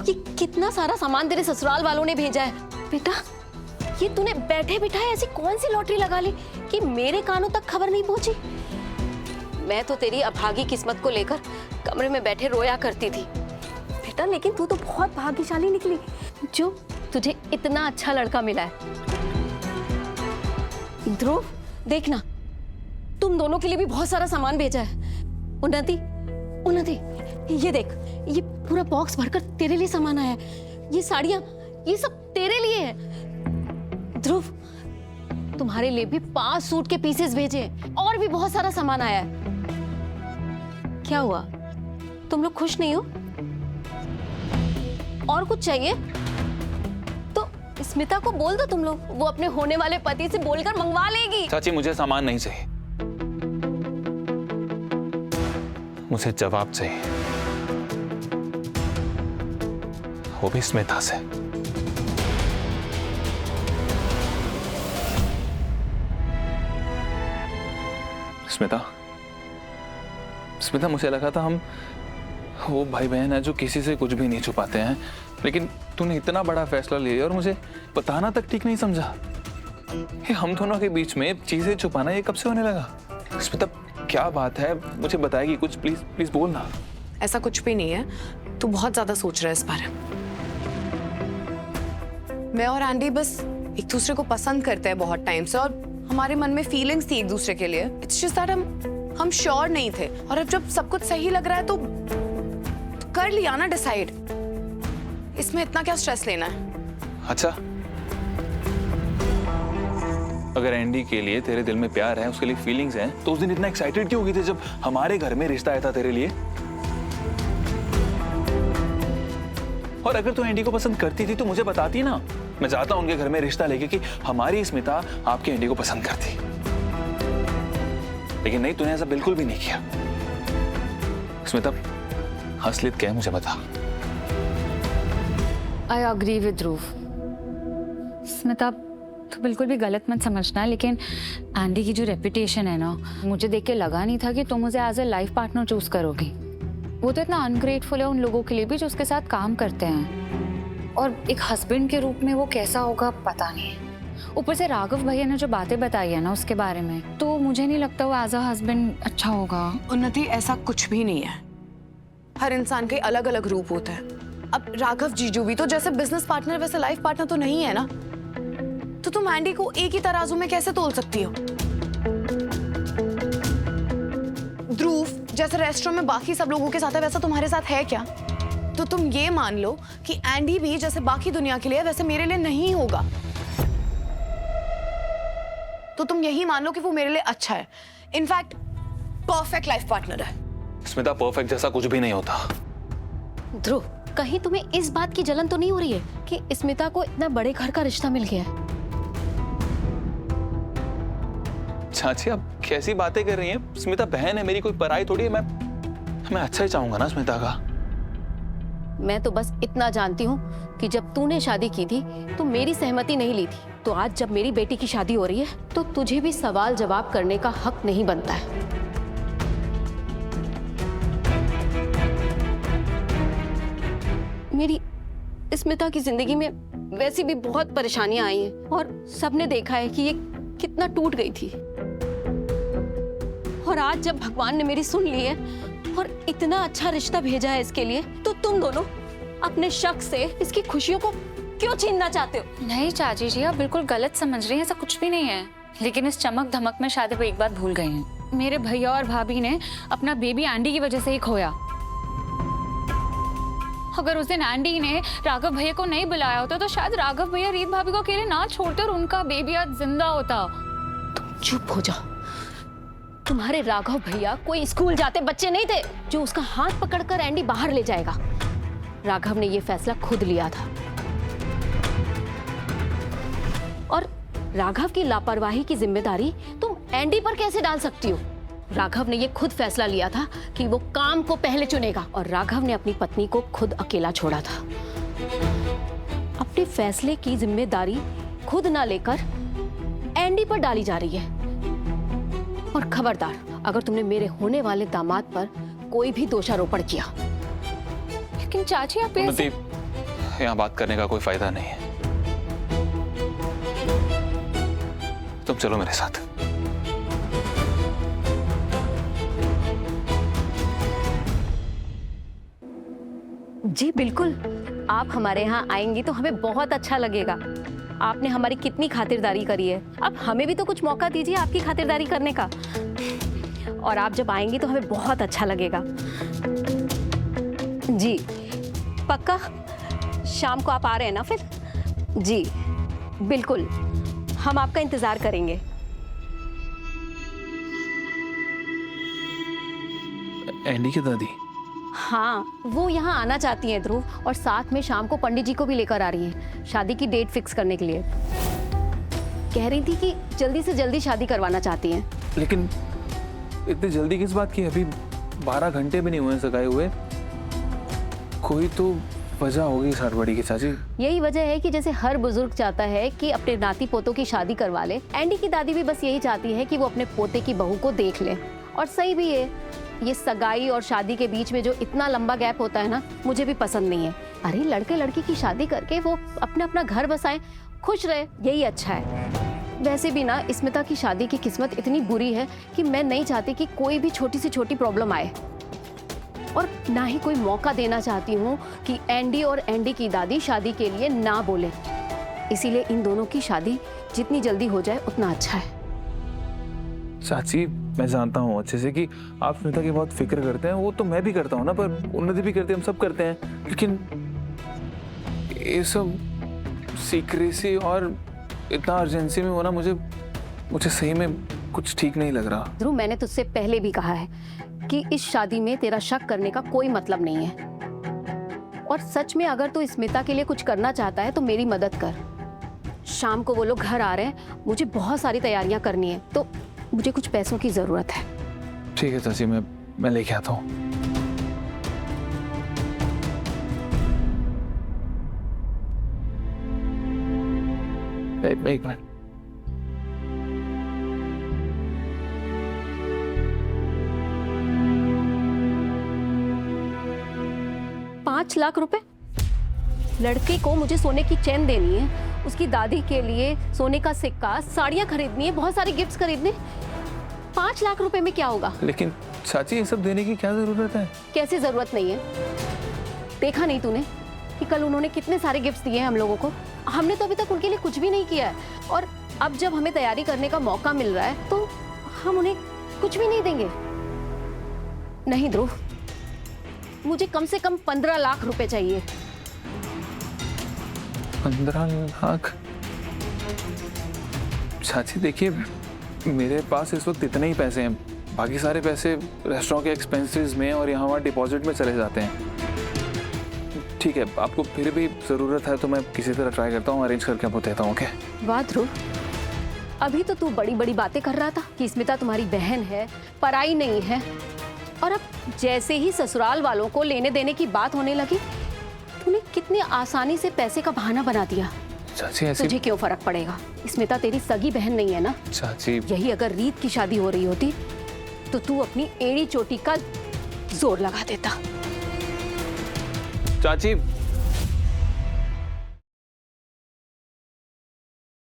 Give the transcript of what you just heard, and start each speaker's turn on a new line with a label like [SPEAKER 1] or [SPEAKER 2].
[SPEAKER 1] ये कितना सारा सामान तेरे ससुराल वालों ने भेजा है बेटा। ये तूने बैठे बिठाए ऐसी कौन सी लॉटरी लगा ली कि मेरे कानों तक खबर नहीं पहुंची। मैं तो तेरी अभागी किस्मत को लेकर कमरे में बैठे रोया करती थी बेटा, लेकिन तू तो बहुत भाग्यशाली निकली जो तुझे इतना अच्छा लड़का मिला है। ध्रुव देखना, तुम दोनों के लिए भी बहुत सारा सामान भेजा है। उन्नति, उन्नति ये देख, ये पूरा बॉक्स भरकर तेरे लिए सामान आया है। ये साड़ियां, ये सब तेरे लिए है। ध्रुव तुम्हारे लिए भी 5 सूट के पीसेस भेजे हैं और भी बहुत सारा सामान आया है। क्या हुआ, तुम लोग खुश नहीं हो? और कुछ चाहिए तो स्मिता को बोल दो तुम लोग, वो अपने होने वाले पति से बोलकर मंगवा लेगी।
[SPEAKER 2] चाची मुझे सामान नहीं चाहिए, मुझे जवाब चाहिए, वो भी स्मिता से। स्मिता, स्मिता मुझे लगा था हम वो भाई बहन है जो किसी से कुछ भी नहीं छुपाते हैं, लेकिन तूने इतना बड़ा फैसला ले लिया और मुझे बताना तक ठीक नहीं समझा। ये हम दोनों के बीच में चीजें छुपाना ये कब से होने लगा? स्मिता क्या बात है, मुझे बताएगी कुछ? प्लीज प्लीज बोलना।
[SPEAKER 3] ऐसा कुछ भी नहीं है, तू बहुत ज्यादा सोच रहा है इस बारे में। मैं और एंडी बस एक दूसरे को पसंद करते हैं बहुत टाइम से, और हमारे मन में फीलिंग्स थी एक दूसरे के लिए। इट्स जस्ट दैट हम श्योर नहीं थे, और अब जब सब कुछ सही लग रहा है तो कर लिया ना डिसाइड। इसमें इतना क्या स्ट्रेस लेना है?
[SPEAKER 2] अच्छा, अगर एंडी के लिए तेरे दिल में प्यार है, उसके लिए फीलिंग्स हैं, तो उस दिन इतना एक्साइटेड क्यों हुई थी जब हमारे घर में रिश्ता आया था तेरे लिए? और अगर तू एंडी को पसंद करती थी तो मुझे बताती ना, मैं जाता उनके घर में रिश्ता लेके कि हमारी स्मिता आपके एंडी को पसंद करती। लेकिन नहीं, तूने ऐसा बिल्कुल भी नहीं किया। स्मिता असलियत क्या है मुझे बता।
[SPEAKER 4] आई अग्री विद ध्रुव। स्मिता तो बिल्कुल भी गलत मत समझना, लेकिन एंडी की जो रेपुटेशन है ना, मुझे देख के लगा नहीं था कि तुम मुझे as a life partner choose करोगी। वो तो इतना अनग्रेटफुल है उन लोगों के लिए भी जो उसके साथ काम करते हैं, और एक हस्बैंड के रूप में वो कैसा होगा पता नहीं। ऊपर से राघव भैया ने जो बातें बताई है ना उसके बारे में, तो मुझे नहीं लगता वो एज अ हस्बैंड अच्छा होगा।
[SPEAKER 3] उन्नति, ऐसा कुछ भी नहीं है। हर इंसान के अलग अलग रूप होते हैं। अब राघव जीजू भी तो जैसे बिजनेस पार्टनर वैसे लाइफ पार्टनर तो नहीं है ना, तो तुम एंडी को एक ही तराजू में कैसे तोल सकती हो? ध्रुव जैसे रेस्टोरेंट में बाकी सब लोगों के साथ है वैसा तुम्हारे साथ है क्या? तो तुम ये मान लो कि एंडी भी जैसे बाकी दुनिया के लिए वैसे मेरे लिए नहीं होगा। तो तुम यही मान लो कि वो मेरे लिए अच्छा है, इनफैक्ट परफेक्ट लाइफ पार्टनर है।
[SPEAKER 2] स्मिता परफेक्ट जैसा कुछ भी नहीं होता।
[SPEAKER 1] ध्रुव कहीं तुम्हें इस बात की जलन तो नहीं हो रही है कि स्मिता को इतना बड़े घर का रिश्ता मिल गया है?
[SPEAKER 2] चाची आप कैसी बातें कर रही हैं? स्मिता बहन है मेरी, कोई पराई थोड़ी है। मैं अच्छा ही चाहूंगा ना स्मिता का।
[SPEAKER 1] मैं तो बस इतना जानती हूँ कि जब तूने शादी की थी तो मेरी सहमति नहीं ली थी, तो आज जब मेरी बेटी की शादी हो रही है तो तुझे भी सवाल जवाब करने का हक नहीं बनता है। मेरी स्मिता की जिंदगी में वैसी भी बहुत परेशानियां आई हैं, और सबने देखा है कि ये कितना टूट गई थी। और आज जब भगवान ने मेरी सुन ली है और इतना अच्छा रिश्ता भेजा है इसके लिए, तो तुम दोनों अपने शक से इसकी खुशियों को क्यों छीनना चाहते हो?
[SPEAKER 4] नहीं चाची जी, आप बिल्कुल गलत समझ रही हैं, ऐसा कुछ भी नहीं है। लेकिन इस चमक धमक में शायद वो एक बात भूल गए हैं। मेरे भैया और भाभी ने अपना बेबी एंडी की वजह से ही खोया। अगर उस दिन एंडी ने राघव भैया को नहीं बुलाया होता तो शायद राघव भैया रीत भाभी को अकेले ना छोड़ते और उनका बेबी आज जिंदा होता।
[SPEAKER 1] तुम चुप हो जाओ। तुम्हारे राघव भैया कोई स्कूल जाते बच्चे नहीं थे जो उसका हाथ पकड़कर एंडी बाहर ले जाएगा। राघव ने यह फैसला खुद लिया था, और राघव की लापरवाही की जिम्मेदारी तुम एंडी पर कैसे डाल सकती हो? राघव ने ये खुद फैसला लिया था कि वो काम को पहले चुनेगा, और राघव ने अपनी पत्नी को खुद अकेला छोड़ा था। अपने फैसले की जिम्मेदारी खुद ना लेकर एंडी पर डाली जा रही है। और खबरदार, अगर तुमने मेरे होने वाले दामाद पर कोई भी दोषारोपण किया।
[SPEAKER 4] लेकिन चाची आप
[SPEAKER 2] उन्नति, यहाँ बात करने का कोई फायदा नहीं है। तुम चलो मेरे साथ।
[SPEAKER 1] जी बिल्कुल, आप हमारे यहाँ आएंगी तो हमें बहुत अच्छा लगेगा। आपने हमारी कितनी खातिरदारी करी है, अब हमें भी तो कुछ मौका दीजिए आपकी खातिरदारी करने का। और आप जब आएंगी तो हमें बहुत अच्छा लगेगा। जी पक्का शाम को आप आ रहे हैं ना फिर? जी बिल्कुल, हम आपका इंतजार करेंगे।
[SPEAKER 2] एंडी की दादी?
[SPEAKER 1] हाँ, वो यहाँ आना चाहती हैं ध्रुव, और साथ में शाम को पंडित जी को भी लेकर आ रही हैं शादी की डेट फिक्स करने के लिए। कह रही थी कि जल्दी से जल्दी शादी करवाना चाहती हैं।
[SPEAKER 2] लेकिन इतनी जल्दी किस बात की? अभी 12 घंटे भी नहीं हुए सगाए हुए। कोई तो वजह होगी इस हड़बड़ी की चाची।
[SPEAKER 1] यही वजह है कि जैसे हर बुजुर्ग चाहता है कि अपने नाती पोतों की शादी करवा ले, एंडी की दादी भी बस यही चाहती है कि वो अपने पोते की बहू को देख ले। और सही भी है, ये सगाई और शादी के बीच में जो इतना लंबा गैप होता है ना, मुझे भी पसंद नहीं है। अरे लड़के लड़की की शादी करके वो अपना अपना घर बसाएं, खुश रहे, यही अच्छा है। वैसे भी ना स्मिता की शादी की किस्मत इतनी बुरी है कि मैं नहीं चाहती कि कोई भी छोटी से छोटी प्रॉब्लम आए, और ना ही कोई मौका देना चाहती हूँ कि एंडी और एंडी की दादी शादी के लिए ना बोले। इसीलिए इन दोनों की शादी जितनी जल्दी हो जाए उतना अच्छा है।
[SPEAKER 2] चाची, मैं जानता हूँ अच्छे से कि आप स्मिता की बहुत फिक्र करते हैं, वो तो मैं भी करता हूँ ना, पर उन्नति भी करते हैं, हम सब करते हैं। लेकिन ये सब सीक्रेसी और इतना अर्जेंसी में होना मुझे सही में कुछ ठीक नहीं लग रहा।
[SPEAKER 1] ध्रुव, मैंने तुझसे पहले भी कहा है कि इस शादी में तेरा शक करने का कोई मतलब नहीं है। और सच में अगर तू स्मिता के लिए कुछ करना चाहता है तो मेरी मदद कर। शाम को वो लोग घर आ रहे हैं, मुझे बहुत सारी तैयारियां करनी है, तो मुझे कुछ पैसों की जरूरत है।
[SPEAKER 2] ठीक है चाची, मैं लेके आता हूँ। एक मिनट।
[SPEAKER 1] $5 लाख रुपए? लड़के को मुझे सोने की चेन देनी है, उसकी दादी के लिए सोने का सिक्का, साड़ियां खरीदनी है, बहुत सारे गिफ्ट्स खरीदने। 5 लाख रुपए में क्या होगा?
[SPEAKER 2] लेकिन चाची, ये सब देने की क्या जरूरत है?
[SPEAKER 1] कैसे जरूरत नहीं है? देखा नहीं तूने कि कल उन्होंने कितने सारे गिफ्ट्स दिए हैं हम लोगों को? हमने तो अभी तक उनके लिए कुछ भी नहीं किया है, और अब जब हमें तैयारी करने का मौका मिल रहा है तो हम उन्हें कुछ भी नहीं देंगे। नहीं ध्रुव, मुझे कम से कम 15 लाख रुपए चाहिए।
[SPEAKER 2] 15 लाख? चाची देखिए, मेरे पास इस वक्त इतने ही पैसे हैं, बाकी सारे पैसे रेस्टोरेंट के एक्सपेंसेस में और यहाँ वहाँ डिपॉजिट में चले जाते हैं। ठीक है, आपको फिर भी ज़रूरत है तो मैं किसी तरह ट्राई करता हूँ, अरेंज करके आपको देता हूँ। ओके?
[SPEAKER 1] वाह ध्रुव, अभी तो तू बड़ी बड़ी बातें कर रहा था कि स्मिता तुम्हारी बहन है, पराई नहीं है, और अब जैसे ही ससुराल वालों को लेने देने की बात होने लगी, तूने कितनी आसानी से पैसे का बहाना बना दिया।
[SPEAKER 2] चाची ऐसी...
[SPEAKER 1] तुझे क्यों फर्क पड़ेगा? स्मिता तेरी सगी बहन नहीं है ना?
[SPEAKER 2] चाची,
[SPEAKER 1] यही अगर रीत की शादी हो रही होती तो तू अपनी एड़ी चोटी का जोर लगा देता।
[SPEAKER 2] चाची